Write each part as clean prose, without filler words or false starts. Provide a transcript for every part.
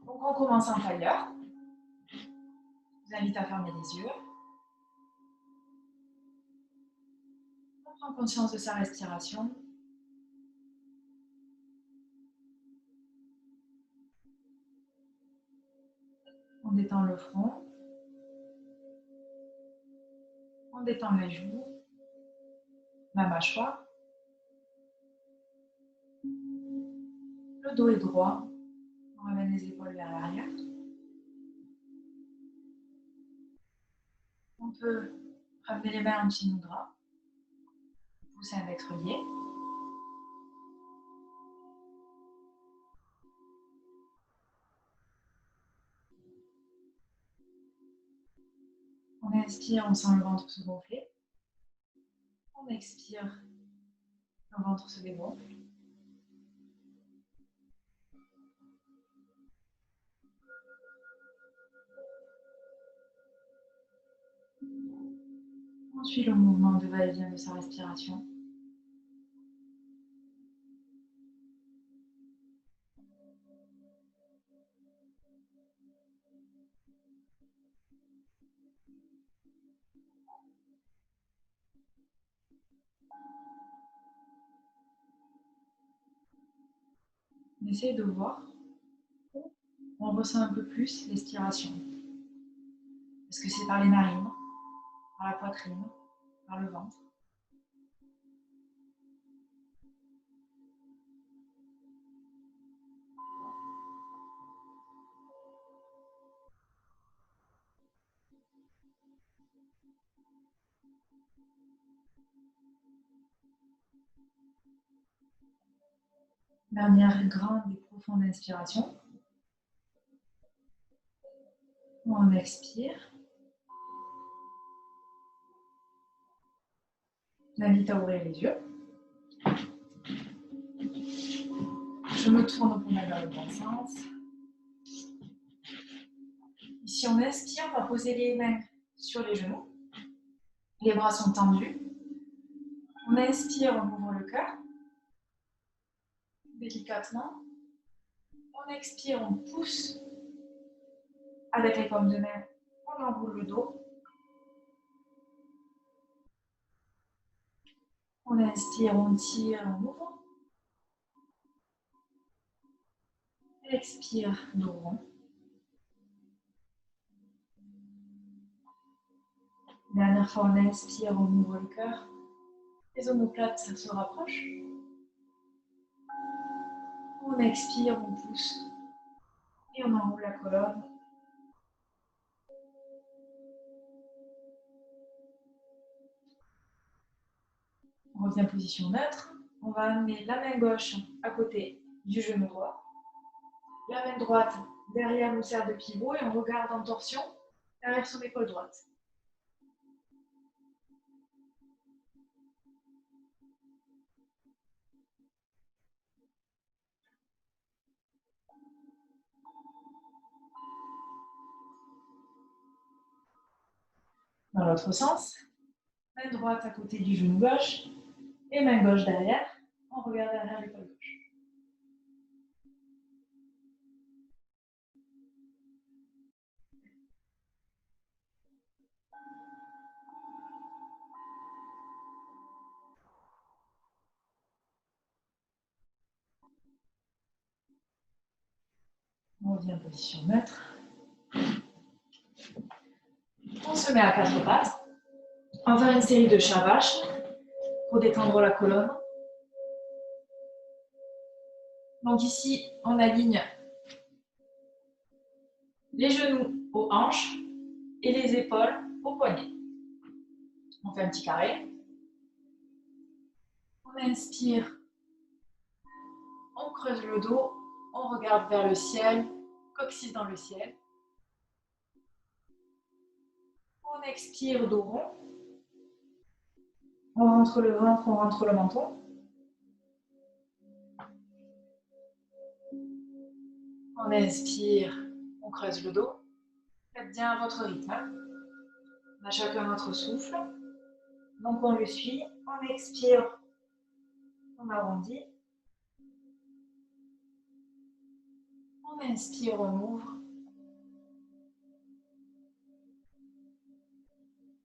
Donc on commence en tailleur. Je vous invite à fermer les yeux. On prend conscience de sa respiration. On détend le front. On détend les joues, la mâchoire. Le dos est droit. On ramène les épaules vers l'arrière. On peut ramener les mains en petit mudra. Pousser index relié. On inspire, on sent le ventre se gonfler. On expire, le ventre se dégonfle. On suit le mouvement de va-et-vient de sa respiration. On essaie de voir où on ressent un peu plus l'expiration. Est-ce que c'est par les narines, par la poitrine, par le ventre? Dernière grande et profonde inspiration. On expire. Je m'invite à ouvrir les yeux. Je me tourne pour mettre dans le bon sens. Ici, on inspire, on va poser les mains sur les genoux. Les bras sont tendus. On inspire, on ouvre le cœur. Délicatement. On expire, on pousse. Avec les paumes de main, on enroule le dos. On inspire, on tire, on ouvre. Expire, dos rond. Dernière fois, on inspire, on ouvre le cœur. Les omoplates se rapprochent. On expire, on pousse. Et on enroule la colonne. On revient position neutre. On va amener la main gauche à côté du genou droit. La main droite derrière nous sert de pivot et on regarde en torsion derrière son épaule droite. Dans l'autre sens, main droite à côté du genou gauche et main gauche derrière. On regarde derrière l'épaule gauche. On revient en position neutre. On se met à quatre pattes. On va faire une série de chat vache pour détendre la colonne. Donc ici, on aligne les genoux aux hanches et les épaules aux poignets. On fait un petit carré. On inspire, on creuse le dos, on regarde vers le ciel, coccyx dans le ciel. On expire, dos rond. On rentre le ventre, on rentre le menton. On inspire, on creuse le dos. Faites bien à votre rythme. On a chacun notre souffle. Donc on le suit. On expire, on arrondit. On On inspire, on ouvre.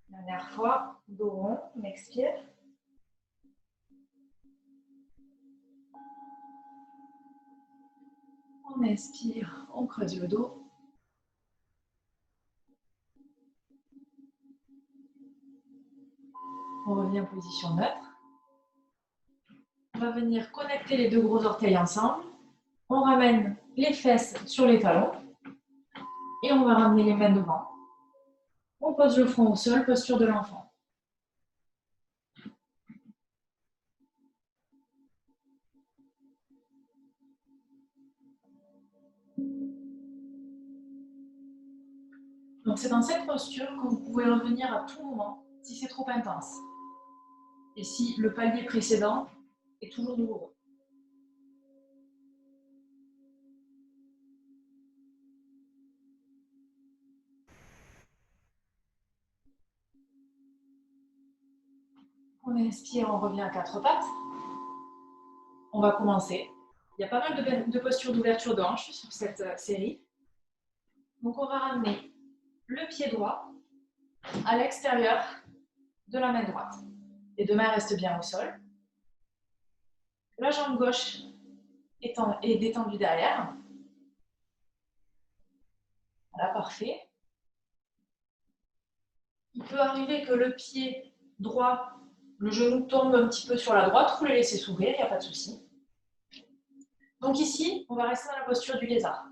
Dernière fois, dos rond, on expire. On inspire, on creuse le dos. On revient en position neutre. On va venir connecter les deux gros orteils ensemble. On ramène les fesses sur les talons. Et on va ramener les mains devant. On pose le front au sol, posture de l'enfant. Donc c'est dans cette posture que vous pouvez revenir à tout moment si c'est trop intense. Et si le palier précédent est toujours douloureux. On inspire, on revient à quatre pattes. On va commencer. Il y a pas mal de postures d'ouverture de hanche sur cette série. Donc on va ramener le pied droit à l'extérieur de la main droite. Les deux mains restent bien au sol. La jambe gauche est détendue derrière. Voilà, parfait. Il peut arriver que le pied droit, le genou tombe un petit peu sur la droite, vous le laissez s'ouvrir, il n'y a pas de souci. Donc ici, on va rester dans la posture du lézard.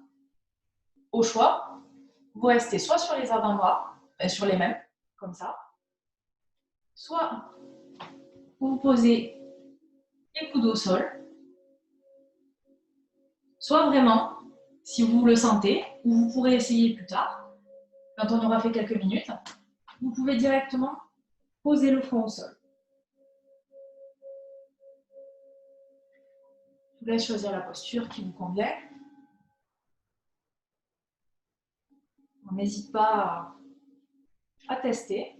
Au choix, vous restez soit sur les avant-bras, sur les mains, comme ça, soit vous posez les coudes au sol, soit vraiment, si vous le sentez, ou vous pourrez essayer plus tard, quand on aura fait quelques minutes, vous pouvez directement poser le front au sol. Je vous laisse choisir la posture qui vous convient. On n'hésite pas à tester.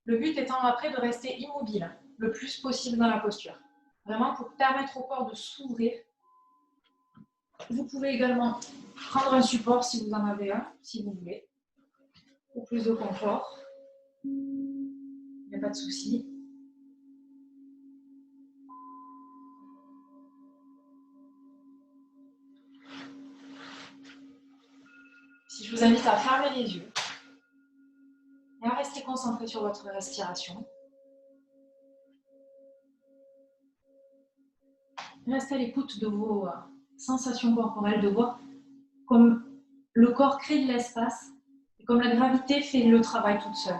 Le but étant après de rester immobile le plus possible dans la posture. Vraiment pour permettre au corps de s'ouvrir. Vous pouvez également prendre un support si vous en avez un, si vous voulez, pour plus de confort. Il n'y a pas de souci. Si je vous invite à fermer les yeux et à rester concentré sur votre respiration. Restez à l'écoute de vos sensations corporelles, de voir comme le corps crée de l'espace et comme la gravité fait le travail toute seule.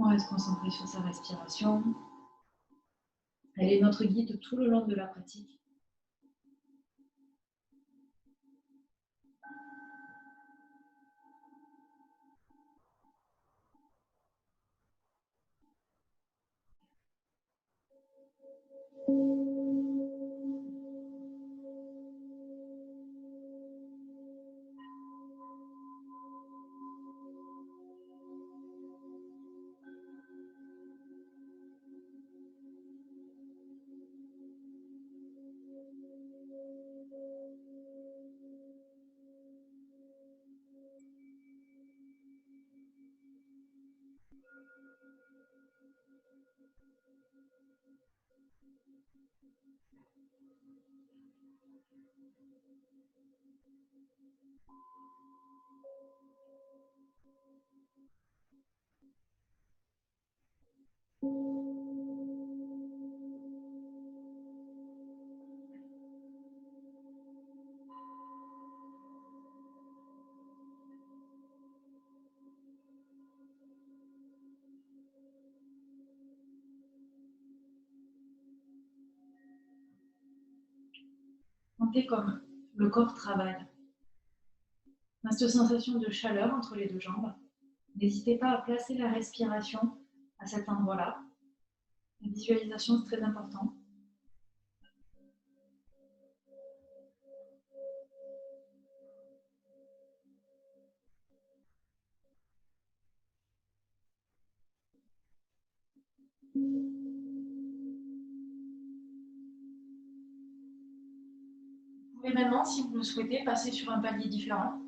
On reste concentré sur sa respiration. Elle est notre guide tout le long de la pratique. Sentez comme le corps travaille. On a cette sensation de chaleur entre les deux jambes. N'hésitez pas à placer la respiration à cet endroit-là. La visualisation, c'est très important. Vous pouvez maintenant, si vous le souhaitez, passer sur un palier différent.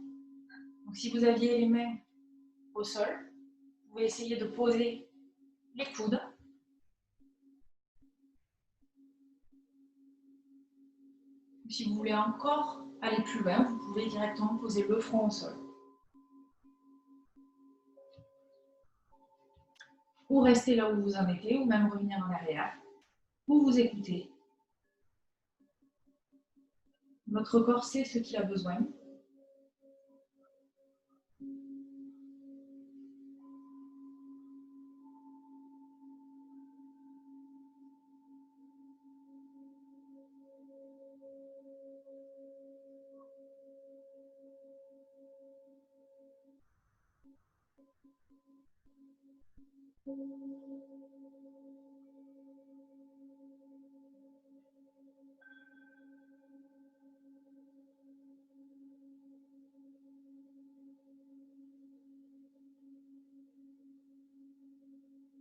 Donc, si vous aviez les mains au sol, vous pouvez essayer de poser les coudes. Si vous voulez encore aller plus loin, vous pouvez directement poser le front au sol. Ou rester là où vous en étiez, ou même revenir en arrière. Ou vous écoutez. Votre corps sait ce qu'il a besoin.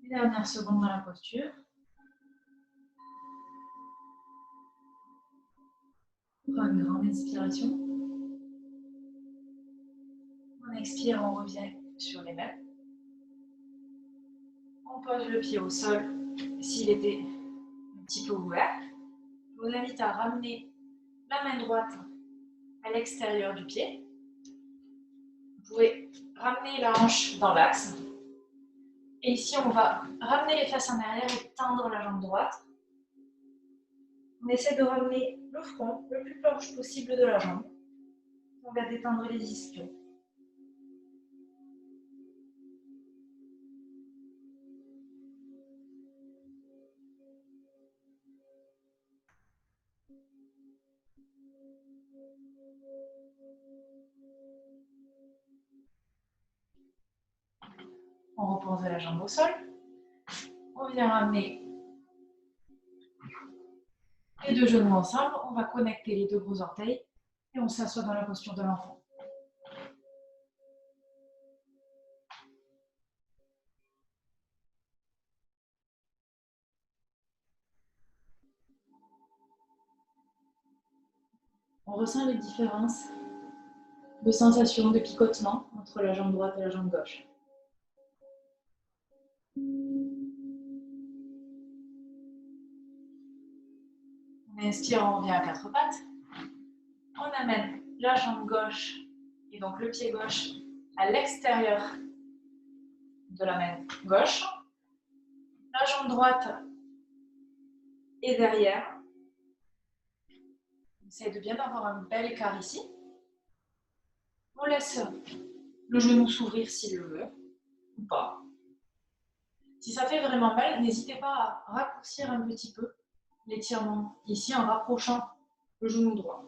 Les dernières secondes dans la posture. On prend une grande inspiration. On expire, on revient sur les mains. On pose le pied au sol s'il était un petit peu ouvert. Je vous invite à ramener la main droite à l'extérieur du pied. Vous pouvez ramener la hanche dans l'axe. Et ici, on va ramener les fesses en arrière et tendre la jambe droite. On essaie de ramener le front le plus proche possible de la jambe. On va détendre les ischios. On repose la jambe au sol. On vient ramener les deux genoux ensemble. On va connecter les deux gros orteils et on s'assoit dans la posture de l'enfant. On ressent les différences de sensations de picotement entre la jambe droite et la jambe gauche. On inspire, on revient à quatre pattes. On amène la jambe gauche et donc le pied gauche à l'extérieur de la main gauche. La jambe droite est derrière. On essaie de bien avoir un bel écart ici. On laisse le genou s'ouvrir s'il le veut ou pas. Si ça fait vraiment mal, n'hésitez pas à raccourcir un petit peu l'étirement ici en rapprochant le genou droit.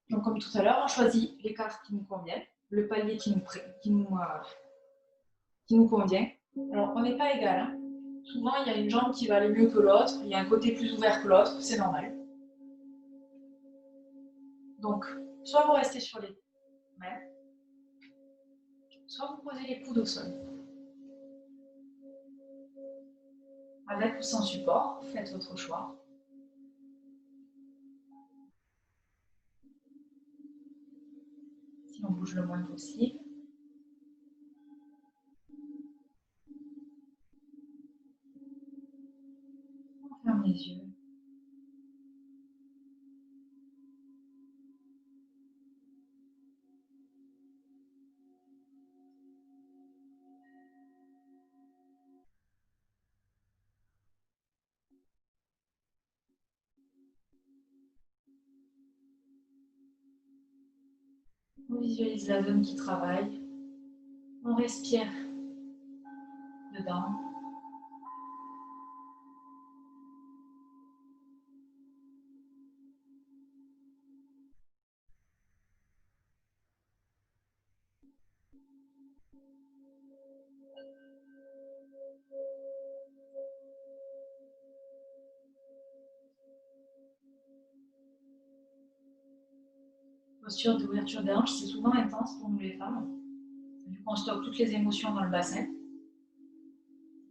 Donc comme tout à l'heure, on choisit l'écart qui nous convient, le palier qui nous convient. Alors on n'est pas égal. Hein. Souvent il y a une jambe qui va aller mieux que l'autre, il y a un côté plus ouvert que l'autre, c'est normal. Donc soit vous restez sur les mains, soit vous posez les coudes au sol. Avec ou sans support, faites votre choix. Si on bouge le moins possible. On ferme les yeux. On visualise la zone qui travaille. On respire dedans. Posture d'ouverture des hanches, c'est souvent intense pour nous les femmes. Du coup, on stocke toutes les émotions dans le bassin.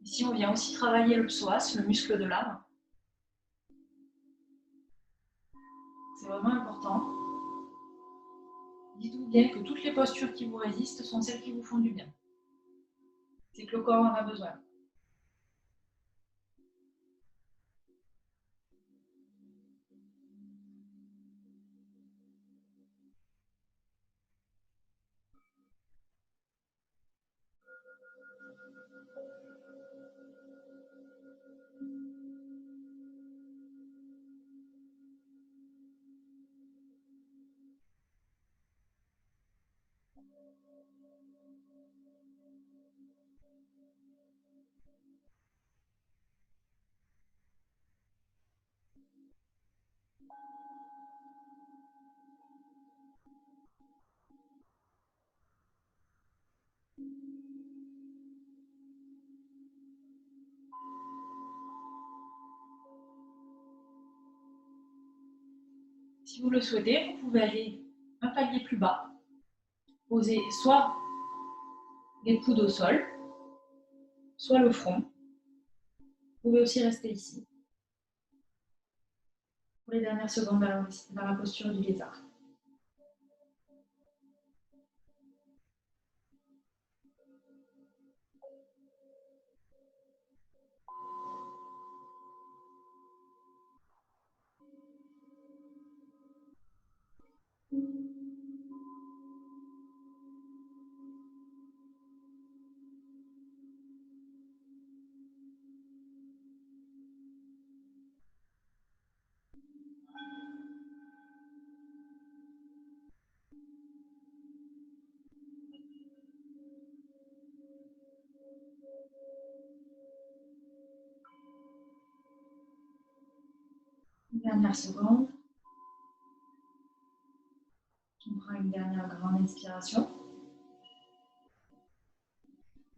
Ici, on vient aussi travailler le psoas, le muscle de l'âme. C'est vraiment important. Dites-vous bien que toutes les postures qui vous résistent sont celles qui vous font du bien. C'est que le corps en a besoin. Si vous le souhaitez, vous pouvez aller un palier plus bas, poser soit les coudes au sol, soit le front. Vous pouvez aussi rester ici pour les dernières secondes dans la posture du lézard. Une dernière seconde. On prend une dernière grande inspiration.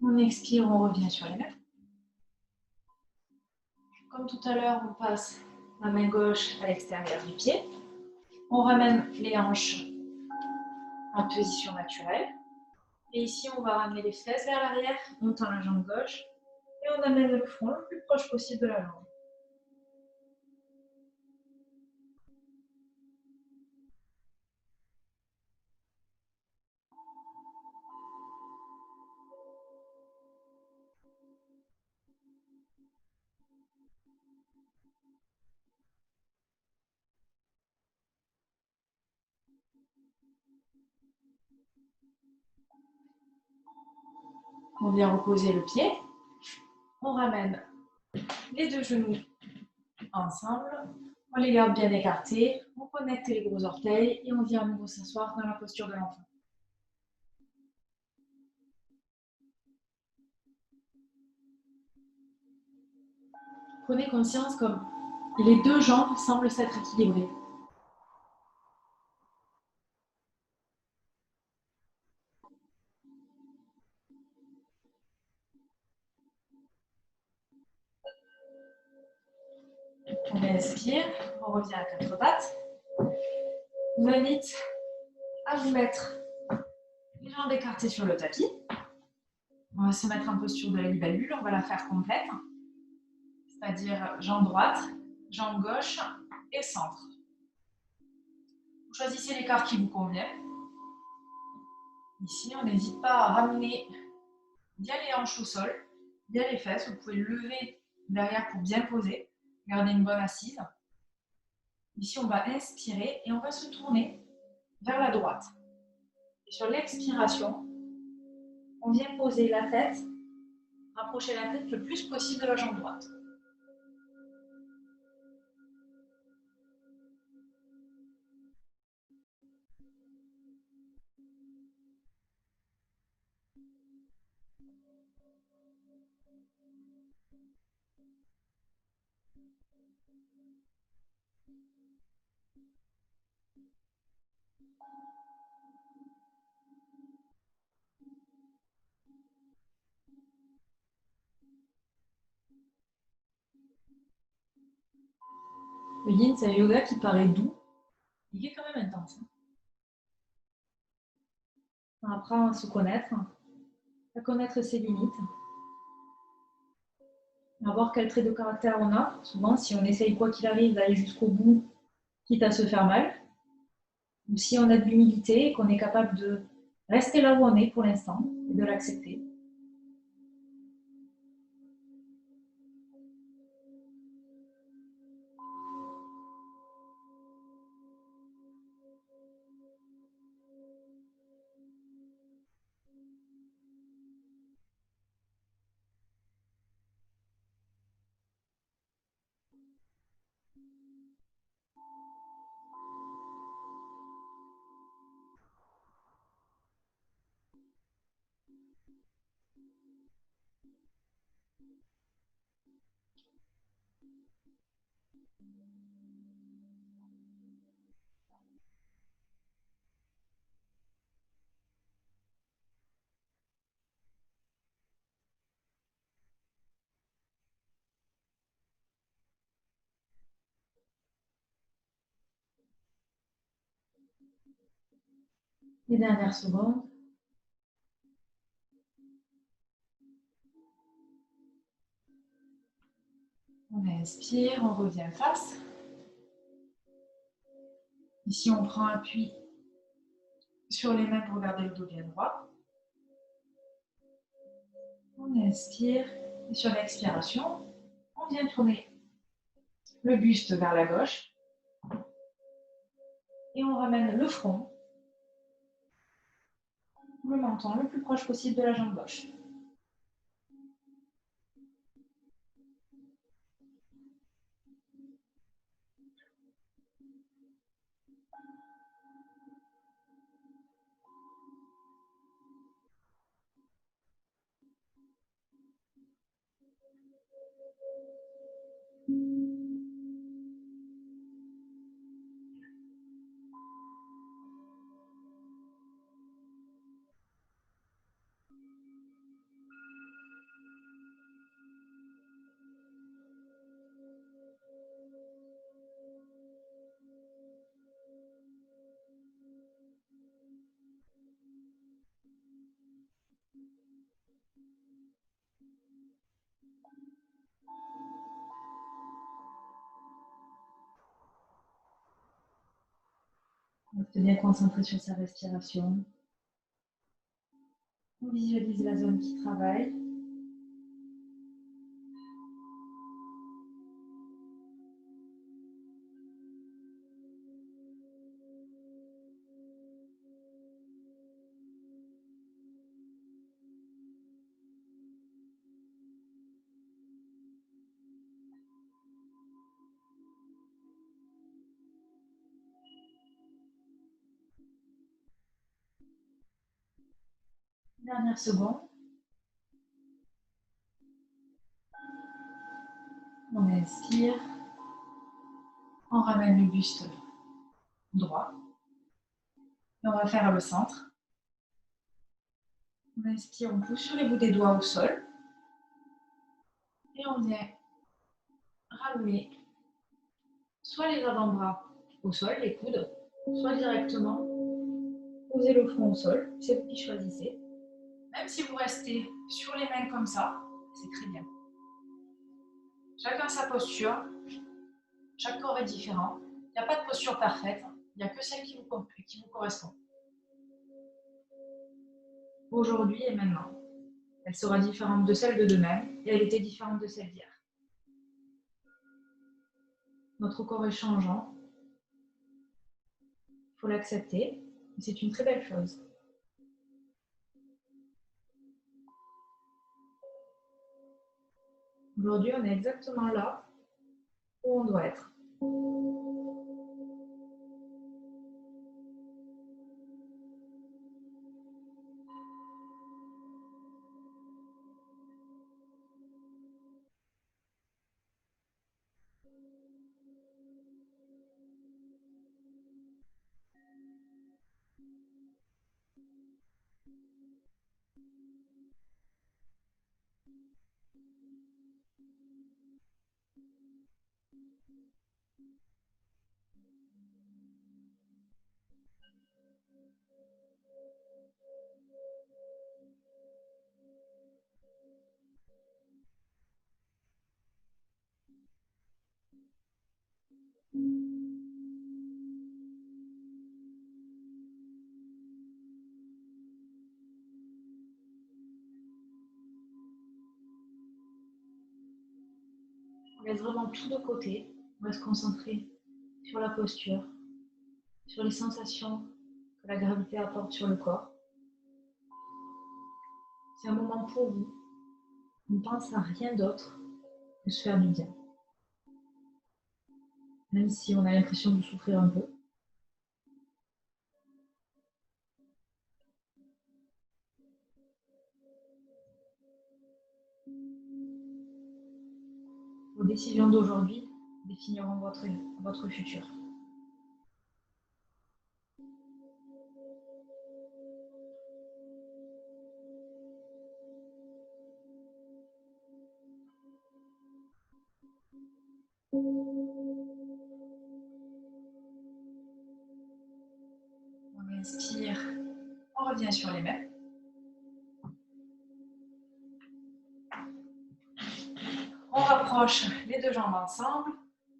On expire, on revient sur les mains. Comme tout à l'heure, on passe la main gauche à l'extérieur du pied. On ramène les hanches en position naturelle. Et ici, on va ramener les fesses vers l'arrière, on tend la jambe gauche et on amène le front le plus proche possible de la jambe. On vient reposer le pied. On ramène les deux genoux ensemble. On les garde bien écartés. On connecte les gros orteils et on vient à nouveau s'asseoir dans la posture de l'enfant. Prenez conscience comme les deux jambes semblent s'être équilibrées. On inspire, on revient à quatre pattes. Vous invite à vous mettre les jambes écartées sur le tapis. On va se mettre en posture de la libellule, on va la faire complète. C'est-à-dire jambe droite, jambe gauche et centre. Vous choisissez l'écart qui vous convient. Ici, on n'hésite pas à ramener bien les hanches au sol, bien les fesses. Vous pouvez lever derrière pour bien poser, garder une bonne assise. Ici, on va inspirer et on va se tourner vers la droite. Et sur l'expiration, on vient poser la tête, rapprocher la tête le plus possible de la jambe droite. Le yin, c'est un yoga qui paraît doux, mais qui est quand même intense. On apprend à se connaître, à connaître ses limites, à voir quel trait de caractère on a. Souvent, si on essaye, quoi qu'il arrive, d'aller jusqu'au bout, quitte à se faire mal, ou si on a de l'humilité et qu'on est capable de rester là où on est pour l'instant et de l'accepter. Les dernières secondes. On inspire, on revient face. Ici, on prend appui sur les mains pour garder le dos bien droit. On inspire et sur l'expiration, on vient tourner le buste vers la gauche et on ramène le front, le menton le plus proche possible de la jambe gauche. On reste bien concentré sur sa respiration. On visualise la zone qui travaille. Dernière seconde. On inspire. On ramène le buste droit. Et on va faire le centre. On inspire, on pousse sur les bouts des doigts au sol. Et on vient ramener soit les avant-bras au sol, les coudes, soit directement poser le front au sol. C'est vous qui choisissez. Même si vous restez sur les mains comme ça, c'est très bien. Chacun sa posture. Chaque corps est différent. Il n'y a pas de posture parfaite. Il n'y a que celle qui vous correspond. Aujourd'hui et maintenant. Elle sera différente de celle de demain et elle était différente de celle d'hier. Notre corps est changeant. Il faut l'accepter. Et c'est une très belle chose. Aujourd'hui, on est exactement là où on doit être. On laisse vraiment tout de côté. On va se concentrer sur la posture, sur les sensations que la gravité apporte sur le corps. C'est un moment pour vous. On ne pense à rien d'autre que se faire du bien. Même si on a l'impression de souffrir un peu. Vos décisions d'aujourd'hui définiront votre futur. On inspire, on revient sur les mains. On rapproche les deux jambes ensemble,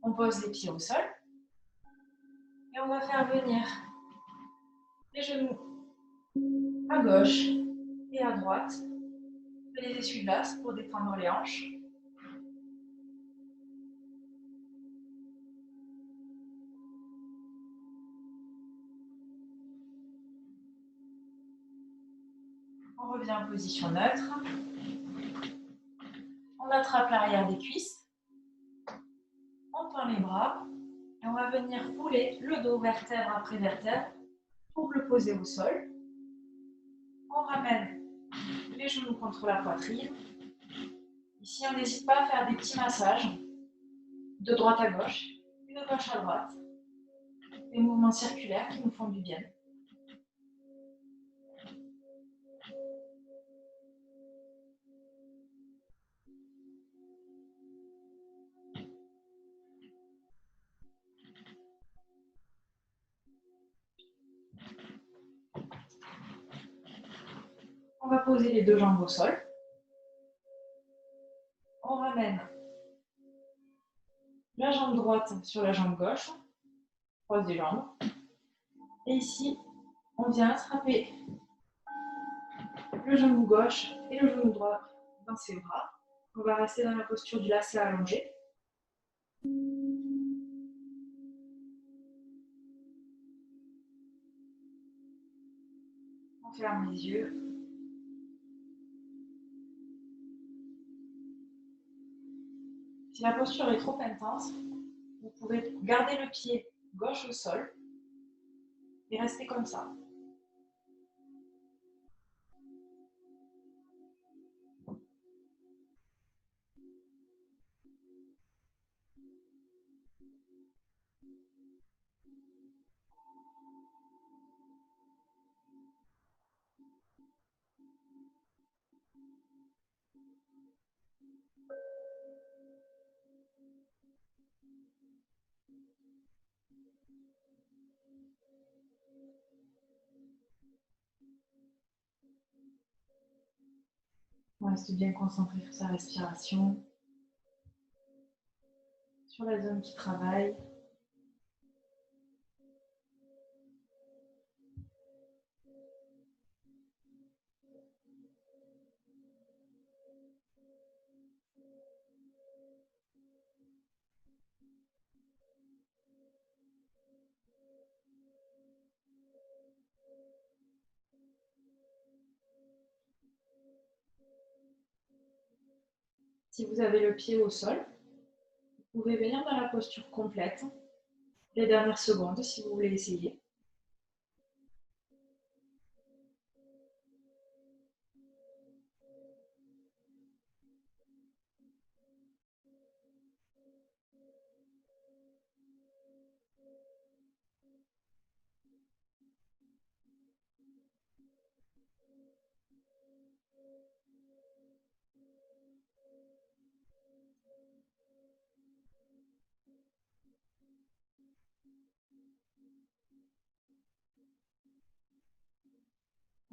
on pose les pieds au sol et on va faire venir les genoux à gauche et à droite, les essuie-glaces pour détendre les hanches. On revient en position neutre. On attrape l'arrière des cuisses. On tend les bras et on va venir rouler le dos vertèbre après vertèbre pour le poser au sol. On ramène les genoux contre la poitrine. Ici, on n'hésite pas à faire des petits massages de droite à gauche et de gauche à droite. Des mouvements circulaires qui nous font du bien. On va poser les deux jambes au sol. On ramène la jambe droite sur la jambe gauche. Croise les jambes. Et ici, on vient attraper le genou gauche et le genou droit dans ses bras. On va rester dans la posture du lacet allongé. On ferme les yeux. Si la posture est trop intense, vous pouvez garder le pied gauche au sol et rester comme ça. On reste bien concentré sur sa respiration, sur la zone qui travaille. Si vous avez le pied au sol, vous pouvez venir dans la posture complète les dernières secondes si vous voulez essayer.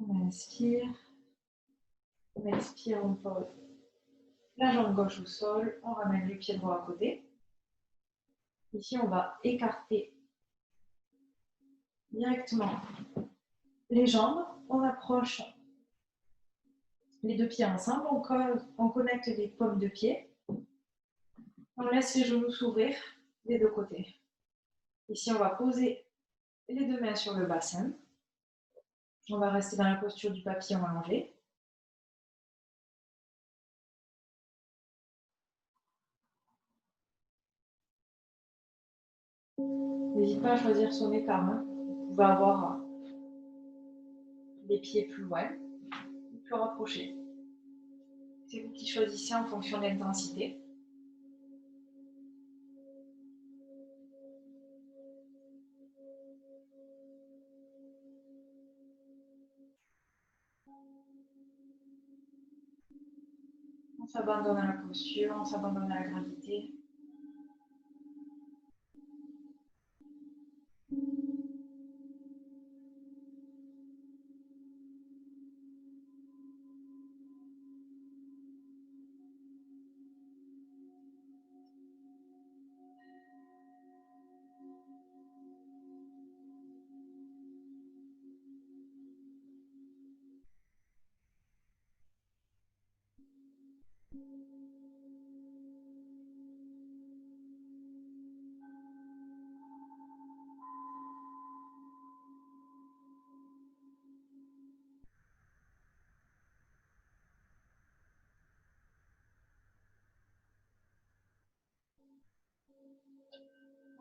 On inspire, on pose la jambe gauche au sol, on ramène le pied droit à côté. Ici, on va écarter directement les jambes, on approche les deux pieds ensemble, on connecte les paumes de pied, On laisse les genoux s'ouvrir des deux côtés. Ici, on va poser les deux mains sur le bassin. On va rester dans la posture du papillon allongé. N'hésite pas à choisir son écart. Vous pouvez avoir les pieds plus loin ou plus rapprochés. C'est vous qui choisissez en fonction de l'intensité. On s'abandonne à la posture, on s'abandonne à la gravité.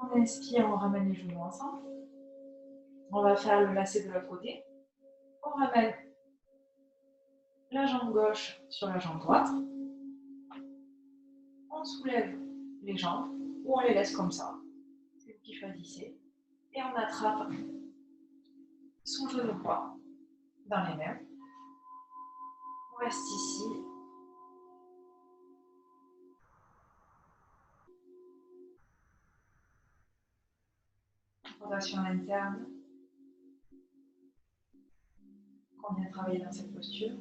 On inspire, on ramène les genoux ensemble. On va faire le lacet de l'autre côté. On ramène la jambe gauche sur la jambe droite. On soulève les jambes ou on les laisse comme ça. C'est vous qui choisissez. Et on attrape son genou droit dans les mains. On reste ici. Rotation interne. On vient travailler dans cette posture.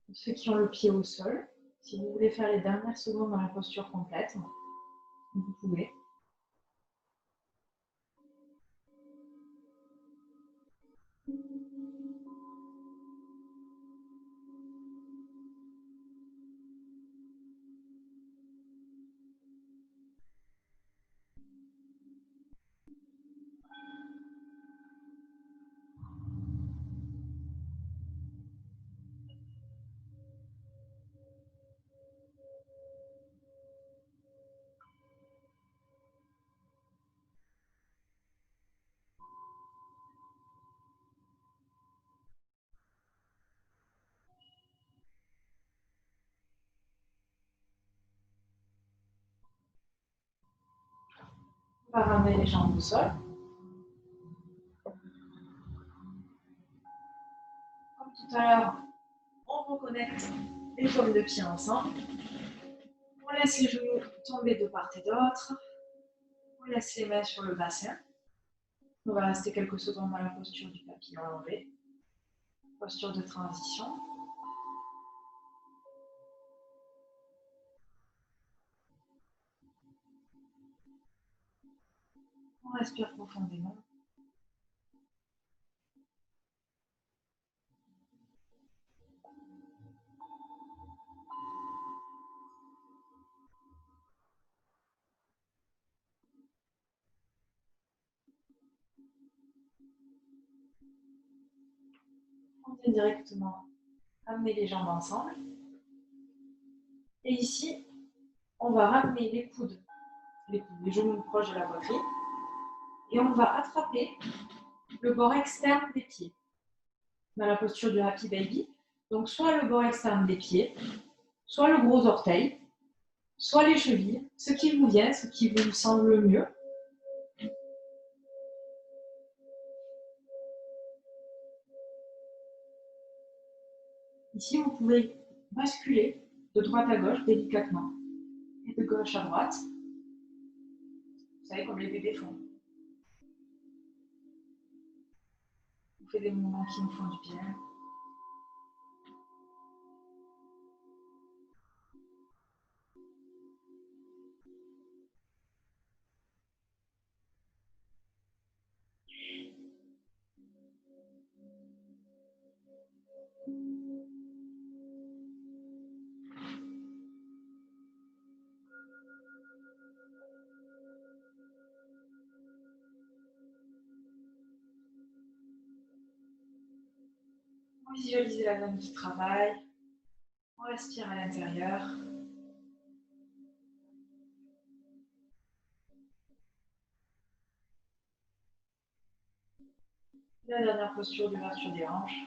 Pour ceux qui ont le pied au sol, si vous voulez faire les dernières secondes dans la posture complète, vous pouvez. On va ramener les jambes au sol. Comme tout à l'heure, on reconnecte les paumes de pied ensemble. On laisse les genoux tomber de part et d'autre. On laisse les mains sur le bassin. On va rester quelques secondes dans la posture du papillon allongé. Posture de transition. On respire profondément. On vient directement amener les jambes ensemble. Et ici, on va ramener les coudes, les genoux proches de la poitrine. Et on va attraper le bord externe des pieds. Dans la posture du Happy Baby. Donc, soit le bord externe des pieds, soit le gros orteil, soit les chevilles, ce qui vous vient, ce qui vous semble le mieux. Ici, vous pouvez basculer de droite à gauche délicatement et de gauche à droite. Vous savez, comme les bébés font. Vous faites des mouvements qui nous font du bien. On visualise la zone du travail. On respire à l'intérieur. La dernière posture d'ouverture des hanches.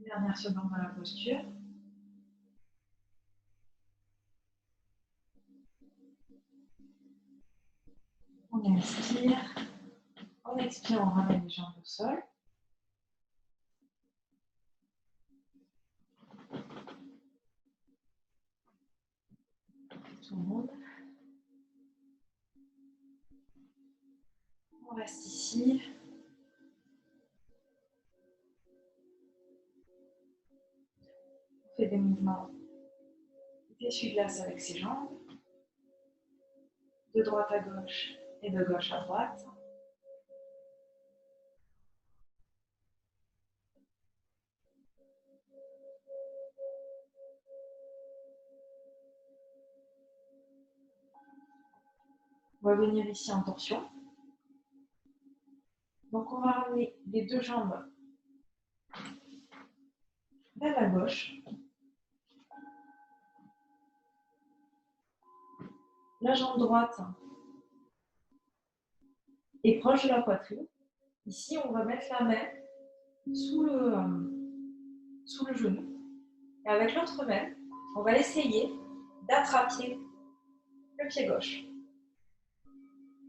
Dernière seconde dans la posture. On inspire. On expire, on ramène les jambes au sol. Tout le monde. On reste ici. On fait des mouvements d'essuie-glace avec ses jambes. De droite à gauche et de gauche à droite. On va venir ici en torsion. Donc on va ramener les deux jambes vers la gauche. La jambe droite est proche de la poitrine. Ici, on va mettre la main sous le genou. Et avec l'autre main, on va essayer d'attraper le pied gauche.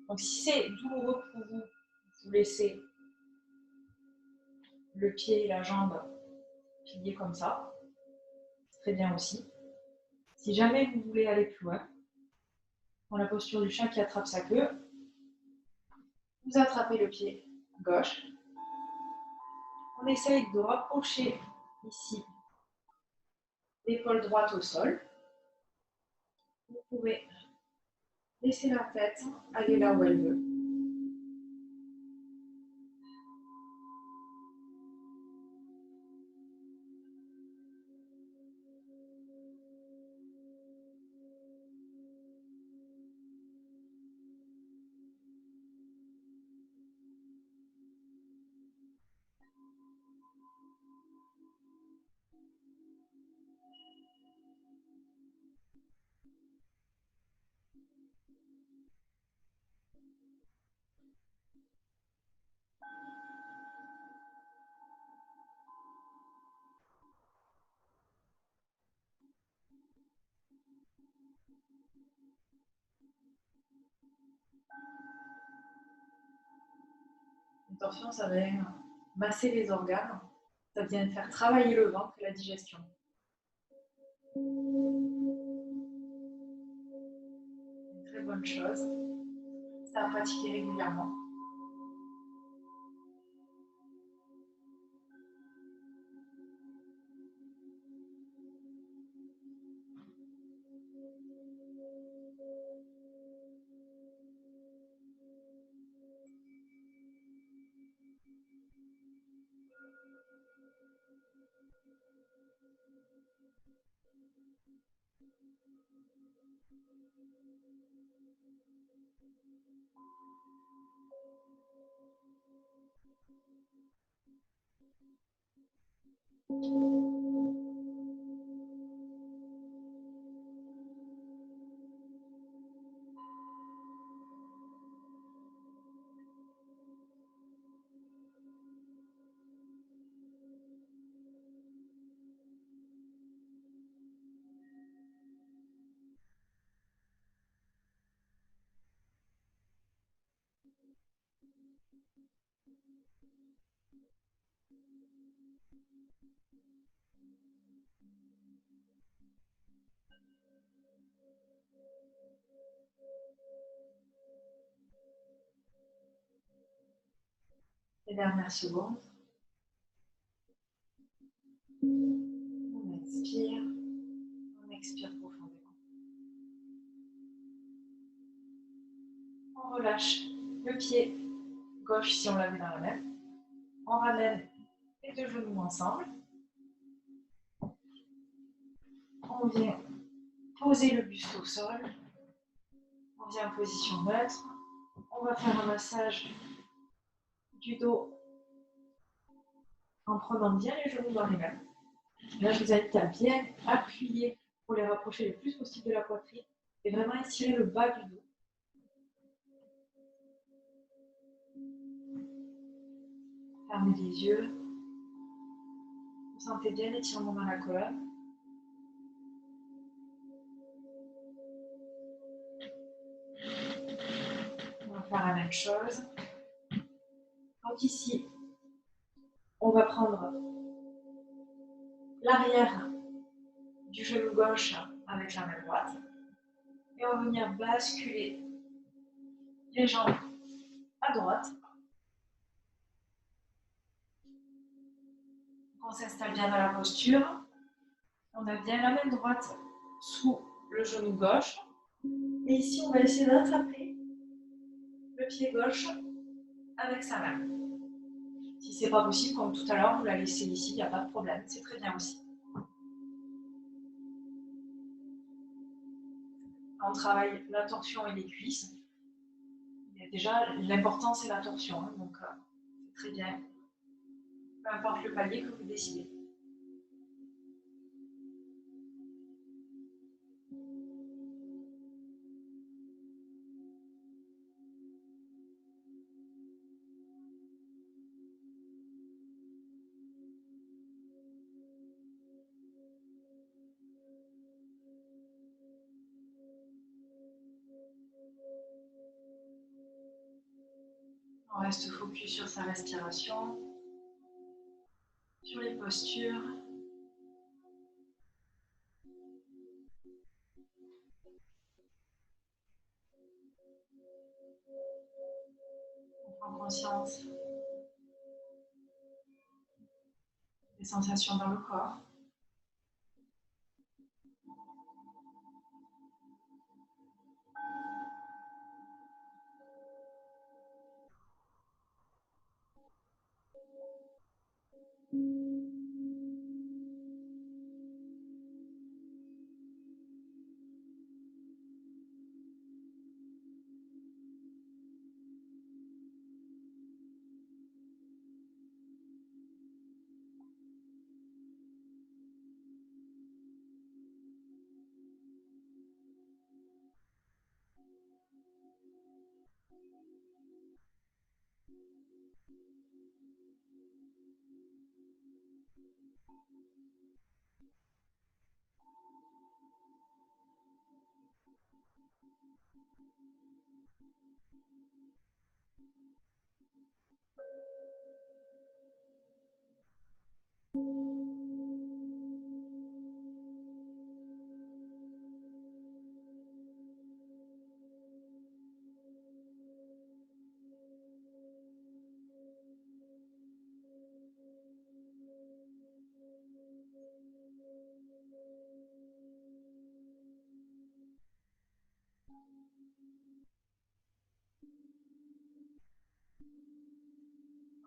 Donc si c'est douloureux pour vous, vous laissez le pied et la jambe pliés comme ça. Très bien aussi. Si jamais vous voulez aller plus loin, dans la posture du chat qui attrape sa queue, vous attrapez le pied gauche. On essaye de rapprocher ici l'épaule droite au sol. Vous pouvez laisser la tête aller là où elle veut. Une torsion, ça vient masser les organes, ça vient faire travailler le ventre et la digestion. Une très bonne chose, c'est à pratiquer régulièrement. Les dernières secondes. On inspire, on expire profondément. On relâche le pied gauche si on l'avait dans la main. On ramène les deux genoux ensemble. On vient poser le buste au sol. On vient en position neutre. On va faire un massage du dos en prenant bien les genoux dans les mains. Là, je vous invite à bien appuyer pour les rapprocher le plus possible de la poitrine et vraiment étirer le bas du dos. Fermez les yeux. Vous sentez bien l'étirement dans la colonne. On va faire la même chose. Donc ici, on va prendre l'arrière du genou gauche avec la main droite et on va venir basculer les jambes à droite. On s'installe bien dans la posture. On a bien la main droite sous le genou gauche. Et ici, on va essayer d'attraper le pied gauche avec sa main. Si ce n'est pas possible, comme tout à l'heure, vous la laissez ici, il n'y a pas de problème, c'est très bien aussi. On travaille la torsion et les cuisses. Déjà, l'important, c'est la torsion, hein, donc c'est très bien. Peu importe le palier que vous décidez. On reste focus sur sa respiration, sur les postures. On prend conscience des sensations dans le corps.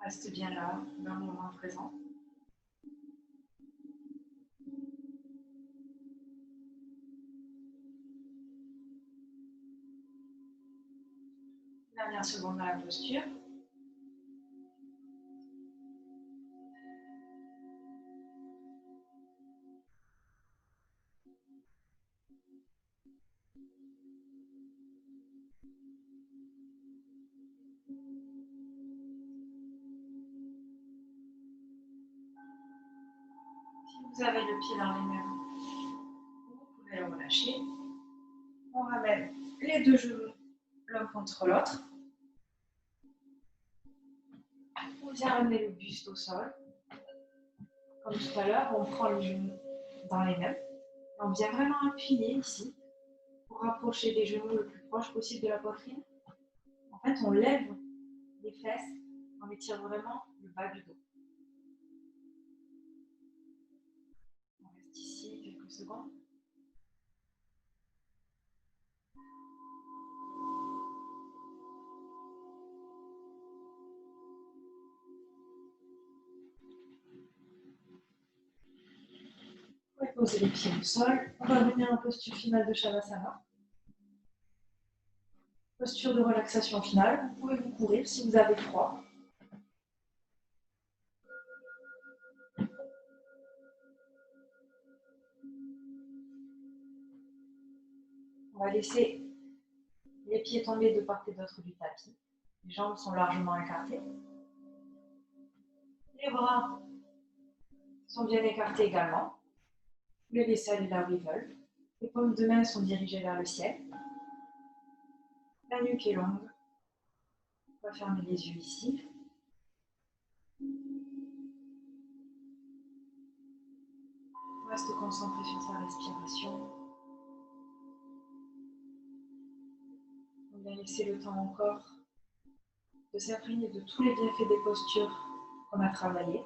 Reste bien là, dans le moment présent. Dernière seconde dans la posture. Si vous avez le pied dans les mains, vous pouvez le relâcher. On ramène les deux genoux l'un contre l'autre. On vient ramener le buste au sol. Comme tout à l'heure, on prend les genoux dans les mains. On vient vraiment appuyer ici pour rapprocher les genoux le plus proche possible de la poitrine. En fait, on lève les fesses, on étire vraiment le bas du dos. On reste ici quelques secondes. On va poser les pieds au sol. On va venir en posture finale de Shavasana. Posture de relaxation finale. Vous pouvez vous couvrir si vous avez froid. On va laisser les pieds tomber de part et d'autre du tapis. Les jambes sont largement écartées. Les bras sont bien écartés également. Les aisselles là où ils veulent. Les paumes de main sont dirigées vers le ciel. La nuque est longue. On va fermer les yeux ici. On reste concentré sur sa respiration. On va laisser le temps encore de s'imprégner de tous les bienfaits des postures qu'on a travaillées.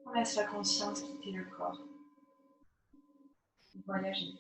On laisse la conscience quitter le corps. Voyager.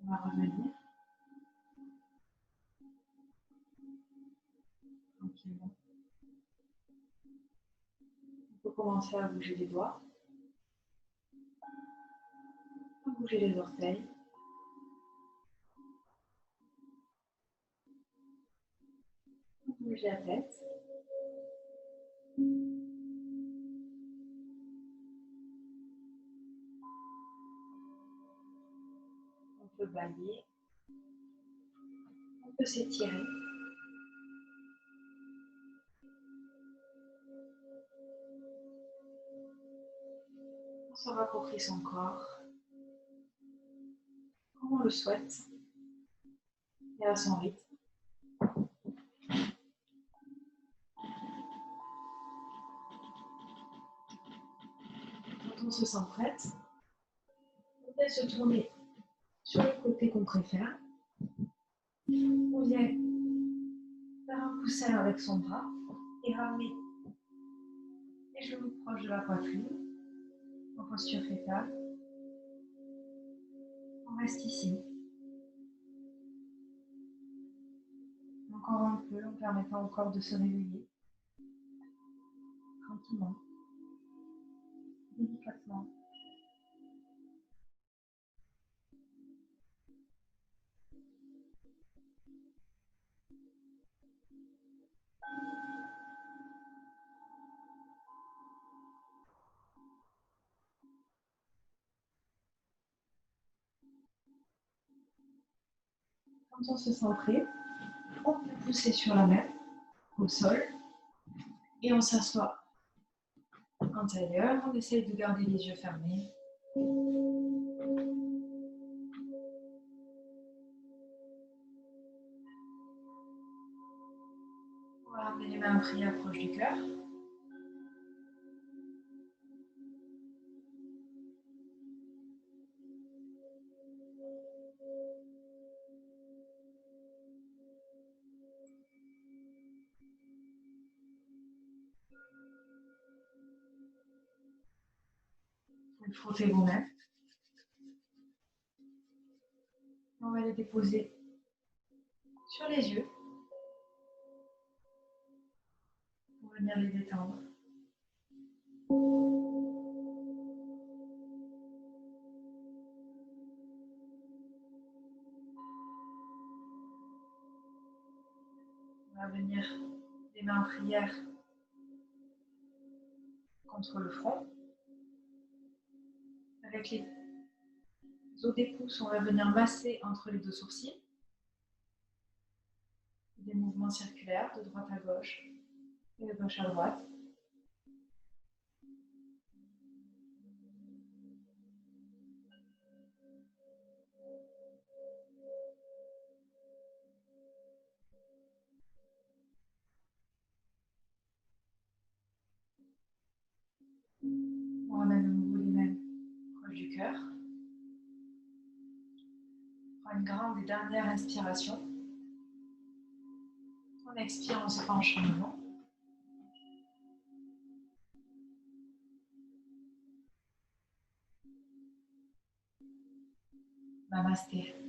On va revenir tranquillement. On peut commencer à bouger les doigts, à bouger les orteils. Bouge la tête. On peut bailler. On peut s'étirer. On se rapproprie son corps comme on le souhaite et à son rythme. Quand on se sent prête, on vient se tourner sur le côté qu'on préfère. On vient faire un coussin avec son bras et ramener les genoux proches de la poitrine en posture fétale. On reste ici. Encore un peu en permettant au corps de se réveiller tranquillement, délicatement. Quand on se sent prêt, on peut pousser sur la main au sol et on s'assoit en tailleur. On essaye de garder les yeux fermés. On va ramener les mains en prière proche du cœur. Vous frottez vos mains. On va les déposer sur les yeux pour venir les détendre. On va venir les mains en prière contre le front. Avec les os des pouces, on va venir masser entre les deux sourcils. Des mouvements circulaires de droite à gauche et de gauche à droite. On ramène de nouveau les mains proches du cœur. On prend une grande et dernière inspiration. On expire, on se penche en avant. Namasté.